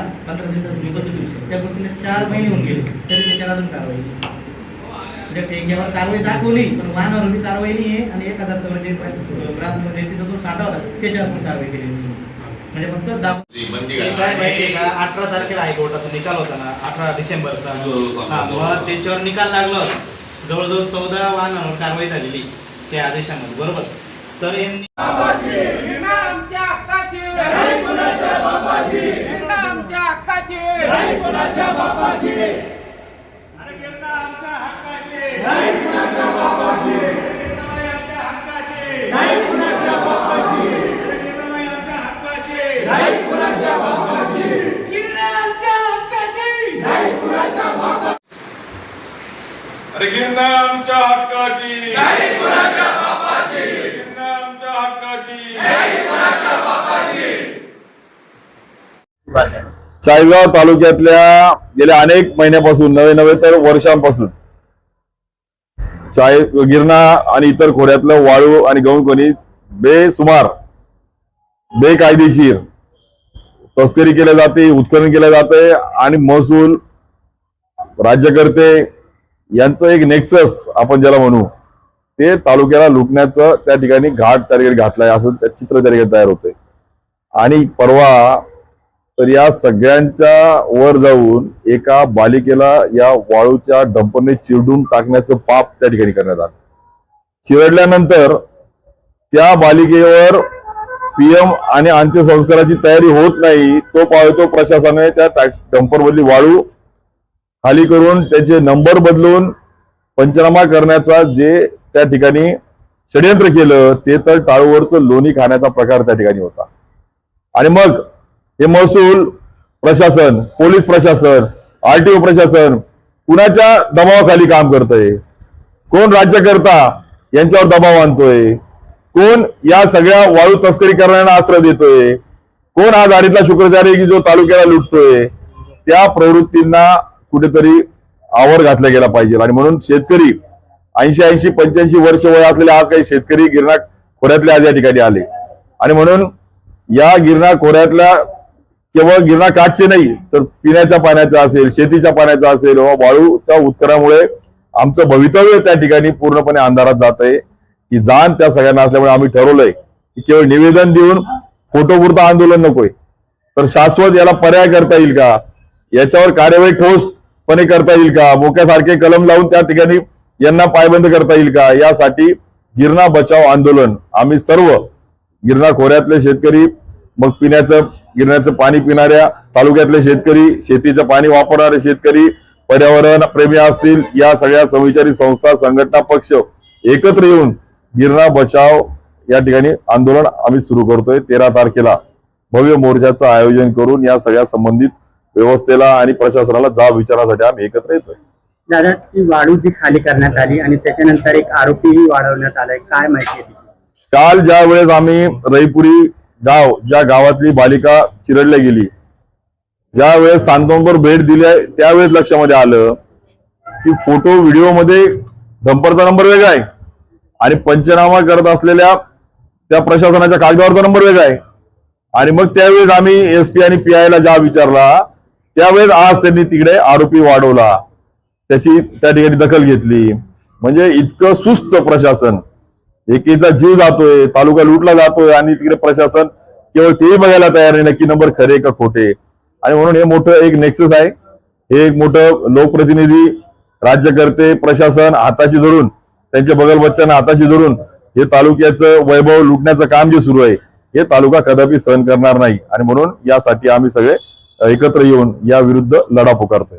तारखेला 15 दिवसात मुदत होती, त्या पद्धतीने 4 महिने होऊन गेले तरी त्याच्यावर अजून कारवाई नाही. म्हणजे ठेक्यावर कारवाई दाखवली पण वाहनावर कारवाई नाही आहे आणि 1000 म्हणजे म्हणजे तिथं जो साठा होता त्याच्यावर पण कारवाई केली नाही. म्हणजे फक्त काय माहिती आहे का, 18 तारखेला हायकोर्टाचा निकाल होता ना, 18 डिसेंबरचा. मग त्याच्यावर निकाल लागला, जवळजवळ 14 वाहनांवर कारवाई झालेली त्या आदेशामध्ये, बरोबर. तर यांनी गिरणा आमच्या हक्काची, नाही कुणाच्या बापाची. गिरणा आमच्या हक्काची, नाही कुणाच्या बापाची. चाळीसगाव तालुक्यातल्या गेल्या अनेक महिन्यापासून नवे तर वर्षांपासून गिरणा आणि इतर खोऱ्यातलं वाळू आणि गौण खनिज बेसुमार बेकायदेशीर तस्करी केल्या जाते, उत्खनन केलं जाते आणि महसूल राज्यकर्ते यांचं एक नेक्सस आपण ज्याला म्हणू ते तालुक्याला लुटण्याचं त्या ठिकाणी घाट त्या ठिकाणी घातलाय असं त्या चित्र त्या ठिकाणी तयार होतंय. आणि परवा तर या सगळ्यांच्या वर जाऊन एका बालिकेला या वाळूच्या डंपरने चिरडून टाकण्याचं पाप त्या ठिकाणी करण्यात आलं. चिरडल्यानंतर त्या बालिकेवर पीएम आणि अंत्यसंस्काराची तयारी होत नाही तो पाहतो प्रशासनाने त्या डंपर मधली वाळू खाली करून त्याचे नंबर बदलून पंचनामा करण्याचा जे त्या ठिकाणी षडयंत्र केलं ते तर टाळूवरचं लोणी खाण्याचा प्रकार त्या ठिकाणी होता. आणि मग हे महसूल प्रशासन, पोलीस प्रशासन, आरटीओ प्रशासन कुणाच्या दबावाखाली काम करतंय, कोण राज्यकर्ता यांच्यावर दबाव आणतोय, कोण या सगळ्या वाळू तस्करी करणाऱ्यांना आश्रय देतोय, कोण हा दारीतला शुक्रचारी की जो तालुक्याला लुटतोय, त्या प्रवृत्तींना कुठेतरी आवर घातला गेला पाहिजे. आणि म्हणून शेतकरी 80-85 वर्ष वय असलेले आज काही शेतकरी गिरणा खोऱ्यातले आज या ठिकाणी आले. आणि म्हणून या गिरणा खोऱ्यातल्या केवळ गिरणा काठचे नाही तर पिण्याच्या पाण्याचा असेल, शेतीच्या पाण्याचा असेल व वाळूच्या उत्खननामुळे आमचं भवितव्य त्या ठिकाणी पूर्णपणे अंधारात जात आहे. ही जाण त्या सगळ्यांना असल्यामुळे आम्ही ठरवलंय की केवळ निवेदन देऊन फोटोपुरतं आंदोलन नकोय तर शाश्वत याला पर्याय करता येईल का, याच्यावर कार्यवाही ठोसपणे करता येईल का, मोक्यासारखे कलम लावून त्या ठिकाणी यांना पायबंद करता येईल का, यासाठी गिरणा बचाव आंदोलन आम्ही सर्व गिरणा खोऱ्यातले शेतकरी, मग गिरण्याचं पाणी पिणाऱ्या तालुक्यातले शेतकरी, शेतीचं पाणी वापरणारे शेतकरी, पर्यावरण प्रेमी असतील, या सगळ्या समविचारी संस्था, संघटना, पक्ष एकत्र येऊन गिरणा बचाव या ठिकाणी आंदोलन आम्ही सुरू करतोय. 13 तारखेला भव्य मोर्चाचं आयोजन करून या सगळ्या संबंधित व्यवस्थेला आणि प्रशासनाला जाब विचारण्यासाठी आम्ही एकत्र येतोय. दादा, ती वाळू जी खाली करण्यात आली आणि त्याच्यानंतर एक आरोपीही वाढवण्यात आलाय, काय माहिती आहे? काल ज्या वेळेस आम्ही रईपुरी गाव, ज्या गावातली बालिका चिरडल्या गेली, ज्या वेळेस सांत्वनपर भेट दिली त्यावेळेस लक्षामध्ये आलं की फोटो व्हिडिओ मध्ये डंपरचा नंबर वेगळा आहे आणि पंचनामा करत असलेल्या त्या प्रशासनाच्या कागदावरचा नंबर वेगळा आहे. आणि मग त्यावेळेस आम्ही एसपी आणि पीआयला जाब विचारला, त्यावेळेस आज त्यांनी तिकडे आरोपी वाढवला, त्याची त्या ठिकाणी दखल घेतली. म्हणजे इतकं सुस्त प्रशासन, एकीचा जीव जातोय, तालुका लुटला जातोय आणि तिकडे प्रशासन केवळ तेही बघायला तयार नाही नक्की नंबर खरे का खोटे. आणि म्हणून हे मोठं एक नेक्सस आहे. हे एक मोठं लोकप्रतिनिधी, राज्यकर्ते, प्रशासन हाताशी धरून, त्यांच्या बगल बच्चांना हाताशी धरून हे तालुक्याचं वैभव लुटण्याचं काम जे सुरू आहे हे तालुका कदापि सहन करणार नाही. आणि म्हणून यासाठी आम्ही सगळे एकत्र येऊन या विरुद्ध लढा पुकारतोय.